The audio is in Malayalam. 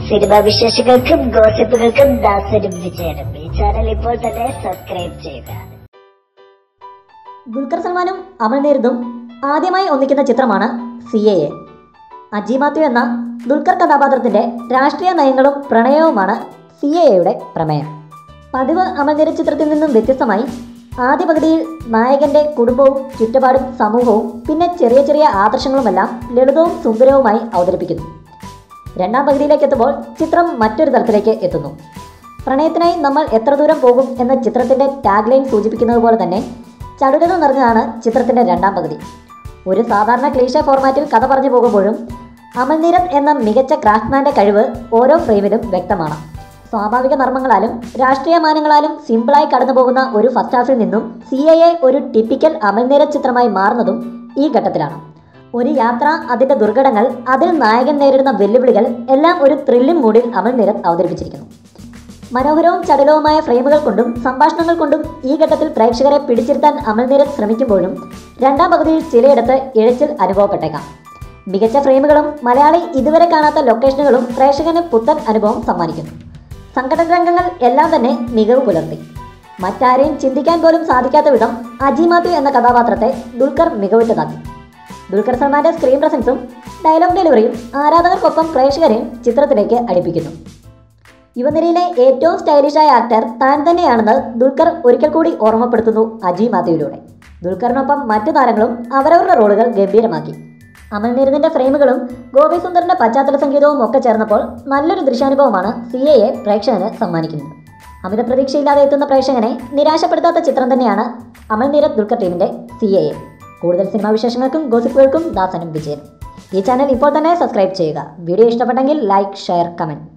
സിനിമാ വിശേഷങ്ങൾക്കും ഗോസിപ്പുകൾക്കും ദാസനും വിജയനും ഈ ചാനൽ ഇപ്പോൾ തന്നെ സബ്സ്ക്രൈബ് ചെയ്യുക. ദുൽഖർ സൽമാനും അമൽ നീരദും ആദ്യമായി ഒന്നിക്കുന്ന ചിത്രമാണ് CAA. അജി മാത്യു എന്ന ദുൽഖർ കഥാപാത്രത്തിൻ്റെ രാഷ്ട്രീയ നയങ്ങളും പ്രണയവുമാണ് CAAയുടെ പ്രമേയം. പതിവ് അമൽ നീരദ് ചിത്രത്തിൽ നിന്നും വ്യത്യസ്തമായി ആദ്യ പകുതിയിൽ നായകൻ്റെ കുടുംബവും ചുറ്റുപാടും സമൂഹവും പിന്നെ ചെറിയ ചെറിയ ആദർശങ്ങളുമെല്ലാം ലളിതവും സുന്ദരവുമായി അവതരിപ്പിക്കുന്നു. രണ്ടാം പകുതിയിലേക്ക് എത്തുമ്പോൾ ചിത്രം മറ്റൊരു തലത്തിലേക്ക് എത്തുന്നു. പ്രണയത്തിനായി നമ്മൾ എത്ര ദൂരം പോകും എന്ന ചിത്രത്തിൻ്റെ ടാഗ് ലൈൻ സൂചിപ്പിക്കുന്നത് പോലെ തന്നെ ചടുലത നിറഞ്ഞതാണ് ചിത്രത്തിൻ്റെ രണ്ടാം പകുതി. ഒരു സാധാരണ ക്ലീഷ ഫോർമാറ്റിൽ കഥ പറഞ്ഞു പോകുമ്പോഴും അമൽ നീരദ് എന്ന മികച്ച ക്രാഫ്റ്റ്മാൻ്റെ കഴിവ് ഓരോ ഫ്രെയിമിലും വ്യക്തമാണ്. സ്വാഭാവിക നർമ്മങ്ങളാലും രാഷ്ട്രീയ മാനങ്ങളാലും സിമ്പിളായി കടന്നു പോകുന്ന ഒരു ഫസ്റ്റ് ഹാഫിൽ നിന്നും CAA ഒരു ടിപ്പിക്കൽ അമൽ നീരദ് ചിത്രമായി മാറുന്നതും ഈ ഘട്ടത്തിലാണ്. ഒരു യാത്ര, അതിൻ്റെ ദുർഘടങ്ങൾ, അതിൽ നായകൻ നേരിടുന്ന വെല്ലുവിളികൾ എല്ലാം ഒരു ത്രില്ലിംഗ് മൂഡിൽ അമൽ നീരദ് അവതരിപ്പിച്ചിരിക്കുന്നു. മനോഹരവും ചടുലവുമായ ഫ്രെയിമുകൾ കൊണ്ടും സംഭാഷണങ്ങൾ കൊണ്ടും ഈ ഘട്ടത്തിൽ പ്രേക്ഷകരെ പിടിച്ചിരുത്താൻ അമൽ നീരദ് ശ്രമിക്കുമ്പോഴും രണ്ടാം പകുതിയിൽ ചിലയിടത്ത് ഇഴച്ചിൽ അനുഭവപ്പെട്ടേക്കാം. മികച്ച ഫ്രെയിമുകളും മലയാളി ഇതുവരെ കാണാത്ത ലൊക്കേഷനുകളും പ്രേക്ഷകന് പുത്തൻ അനുഭവം സമ്മാനിക്കുന്നു. സംഘടന രംഗങ്ങൾ എല്ലാം തന്നെ മികവ് പുലർത്തി. മറ്റാരെയും ചിന്തിക്കാൻ പോലും സാധിക്കാത്ത വിധം അജി മാത്യു എന്ന കഥാപാത്രത്തെ ദുൽഖർ മികവുറ്റതാക്കി. ദുൽഖർ സൽമാന്റെ സ്ക്രീൻ പ്രസൻസും ഡയലോഗ് ഡെലിവറിയും ആരാധകർക്കൊപ്പം പ്രേക്ഷകരെയും ചിത്രത്തിലേക്ക് അടുപ്പിക്കുന്നു. യുവനിരയിലെ ഏറ്റവും സ്റ്റൈലിഷായ ആക്ടർ താൻ തന്നെയാണെന്ന് ദുൽഖർ ഒരിക്കൽ കൂടി ഓർമ്മപ്പെടുത്തുന്നു അജി മാത്യുവിലൂടെ. ദുൽഖറിനൊപ്പം മറ്റു താരങ്ങളും അവരവരുടെ റോളുകൾ ഗംഭീരമാക്കി. അമൽ നീരദിന്റെ ഫ്രെയിമുകളും ഗോപി സുന്ദറിന്റെ പശ്ചാത്തല സംഗീതവും ഒക്കെ ചേർന്നപ്പോൾ നല്ലൊരു ദൃശ്യാനുഭവമാണ് CAA പ്രേക്ഷകന് സമ്മാനിക്കുന്നത്. അമിത പ്രതീക്ഷയില്ലാതെ എത്തുന്ന പ്രേക്ഷകനെ നിരാശപ്പെടുത്താത്ത ചിത്രം തന്നെയാണ് അമൽ നീരദ് ദുൽഖർ ടീമിന്റെ CAA. കൂടുതൽ സിനിമാ വിശേഷങ്ങൾക്കും ഗോസിപ്പുകൾക്കും ദാസനും വിജയനും ഈ ചാനൽ ഇപ്പോൾ തന്നെ സബ്സ്ക്രൈബ് ചെയ്യുക. വീഡിയോ ഇഷ്ടപ്പെട്ടെങ്കിൽ ലൈക്ക്, ഷെയർ, കമൻറ്റ്.